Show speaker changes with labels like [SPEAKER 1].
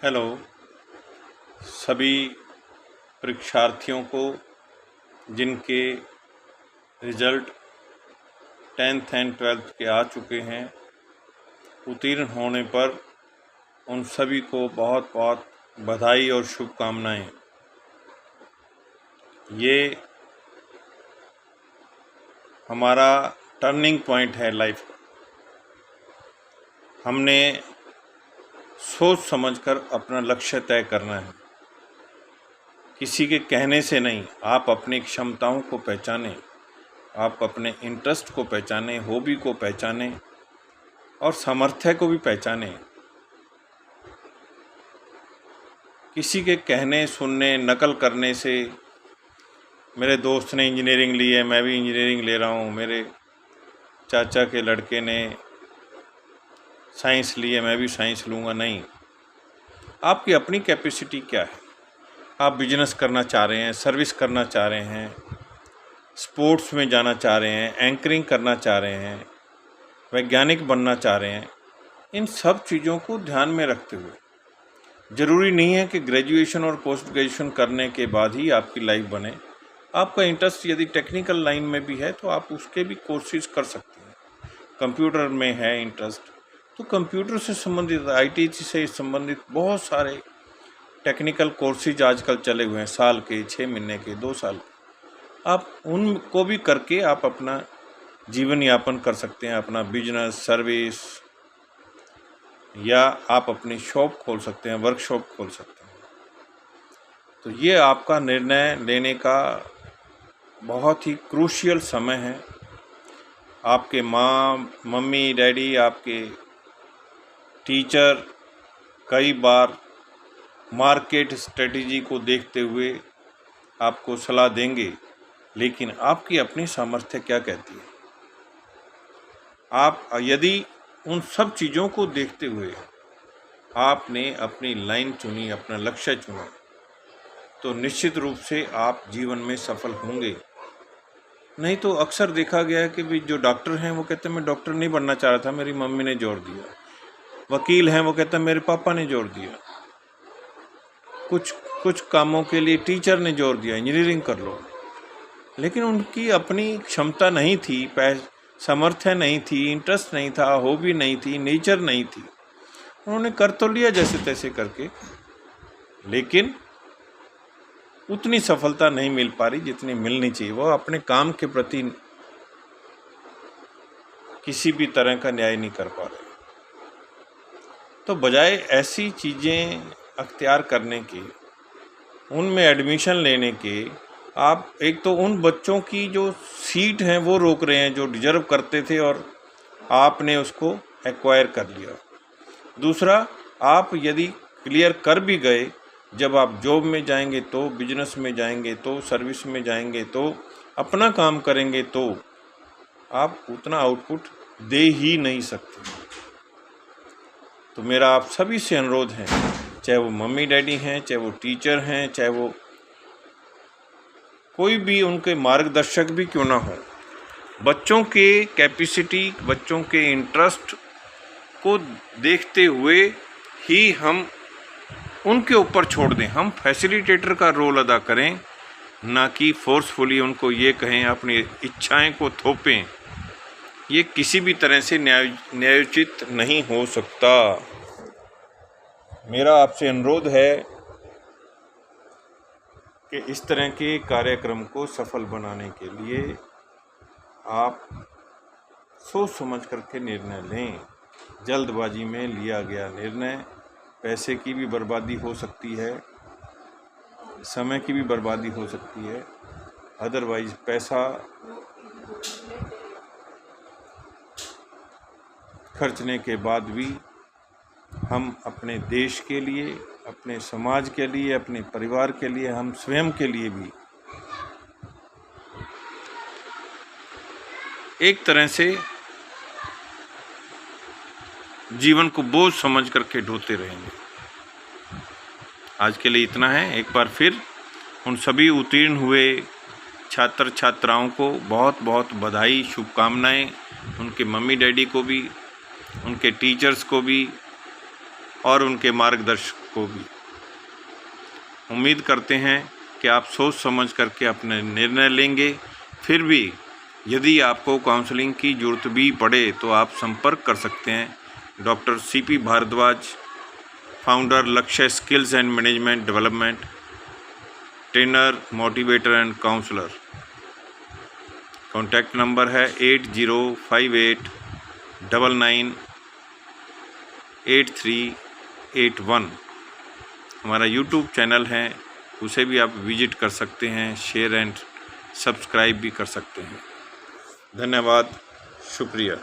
[SPEAKER 1] Hello सभी परीक्षार्थियों को जिनके रिज़ल्ट 10th एंड 12th के आ चुके हैं, उत्तीर्ण होने पर उन सभी को बहुत बहुत बधाई और शुभकामनाएं। ये हमारा टर्निंग पॉइंट है लाइफ का। हमने सोच समझकर अपना लक्ष्य तय करना है, किसी के कहने से नहीं। आप अपनी क्षमताओं को पहचानें, आप अपने इंटरेस्ट को पहचानें, हॉबी को पहचानें और सामर्थ्य को भी पहचानें। किसी के कहने सुनने नकल करने से, मेरे दोस्त ने इंजीनियरिंग ली है मैं भी इंजीनियरिंग ले रहा हूँ, मेरे चाचा के लड़के ने साइंस ली है मैं भी साइंस लूँगा, नहीं। आपकी अपनी कैपेसिटी क्या है? आप बिजनेस करना चाह रहे हैं, सर्विस करना चाह रहे हैं, स्पोर्ट्स में जाना चाह रहे हैं, एंकरिंग करना चाह रहे हैं, वैज्ञानिक बनना चाह रहे हैं। इन सब चीज़ों को ध्यान में रखते हुए ज़रूरी नहीं है कि ग्रेजुएशन और पोस्ट ग्रेजुएशन करने के बाद ही आपकी लाइफ बने। आपका इंटरेस्ट यदि टेक्निकल लाइन में भी है तो आप उसके भी कोर्सेज कर सकते हैं। कंप्यूटर में है इंटरेस्ट तो कंप्यूटर से संबंधित, आईटी से संबंधित बहुत सारे टेक्निकल कोर्सेज आजकल चले हुए हैं, साल के, 6 महीने के, 2 साल के। आप उनको भी करके आप अपना जीवन यापन कर सकते हैं, अपना बिजनेस, सर्विस, या आप अपनी शॉप खोल सकते हैं, वर्कशॉप खोल सकते हैं। तो ये आपका निर्णय लेने का बहुत ही क्रूशियल समय है। आपके माँ, मम्मी, डैडी, आपके टीचर कई बार मार्केट स्ट्रेटजी को देखते हुए आपको सलाह देंगे, लेकिन आपकी अपनी सामर्थ्य क्या कहती है? आप यदि उन सब चीज़ों को देखते हुए आपने अपनी लाइन चुनी, अपना लक्ष्य चुना, तो निश्चित रूप से आप जीवन में सफल होंगे। नहीं तो अक्सर देखा गया है कि भी जो डॉक्टर हैं वो कहते हैं मैं डॉक्टर नहीं बनना चाह रहा था, मेरी मम्मी ने जोर दिया। वकील हैं वो कहते हैं मेरे पापा ने जोर दिया। कुछ कामों के लिए टीचर ने जोर दिया, इंजीनियरिंग कर लो, लेकिन उनकी अपनी क्षमता नहीं थी, सामर्थ्य नहीं थी, इंटरेस्ट नहीं था, हॉबी नहीं थी, नेचर नहीं थी। उन्होंने कर तो लिया जैसे तैसे करके, लेकिन उतनी सफलता नहीं मिल पा रही जितनी मिलनी चाहिए। वो अपने काम के प्रति किसी भी तरह का न्याय नहीं कर पा रहे। तो बजाय ऐसी चीज़ें अख्तियार करने के, उनमें एडमिशन लेने के, आप एक तो उन बच्चों की जो सीट हैं वो रोक रहे हैं जो डिजर्व करते थे और आपने उसको एक्वायर कर लिया। दूसरा, आप यदि क्लियर कर भी गए, जब आप जॉब में जाएंगे तो, बिजनेस में जाएंगे तो, सर्विस में जाएंगे तो, अपना काम करेंगे तो आप उतना आउटपुट दे ही नहीं सकते। तो मेरा आप सभी से अनुरोध है, चाहे वो मम्मी डैडी हैं, चाहे वो टीचर हैं, चाहे वो कोई भी उनके मार्गदर्शक भी क्यों ना हो, बच्चों के कैपेसिटी, बच्चों के इंटरेस्ट को देखते हुए ही हम उनके ऊपर छोड़ दें। हम फैसिलिटेटर का रोल अदा करें, ना कि फोर्सफुली उनको ये कहें, अपनी इच्छाएं को थोपें। ये किसी भी तरह से न्यायोचित नहीं हो सकता। मेरा आपसे अनुरोध है कि इस तरह के कार्यक्रम को सफल बनाने के लिए आप सोच समझ करके निर्णय लें। जल्दबाजी में लिया गया निर्णय पैसे की भी बर्बादी हो सकती है, समय की भी बर्बादी हो सकती है। अदरवाइज पैसा खर्चने के बाद भी हम अपने देश के लिए, अपने समाज के लिए, अपने परिवार के लिए, हम स्वयं के लिए भी एक तरह से जीवन को बोझ समझ करके ढोते रहेंगे। आज के लिए इतना है। एक बार फिर उन सभी उत्तीर्ण हुए छात्र छात्राओं को बहुत बहुत बधाई, शुभकामनाएं। उनके मम्मी डैडी को भी, उनके टीचर्स को भी और उनके मार्गदर्शक को भी। उम्मीद करते हैं कि आप सोच समझ करके अपने निर्णय लेंगे। फिर भी यदि आपको काउंसलिंग की ज़रूरत भी पड़े तो आप संपर्क कर सकते हैं doctor CP Bharadwaj, founder Lakshya skills and management development, trainer, motivator and counsellor. Contact number है 8058998381। हमारा YouTube चैनल है, उसे भी आप विजिट कर सकते हैं, शेयर एंड सब्सक्राइब भी कर सकते हैं। धन्यवाद, शुक्रिया।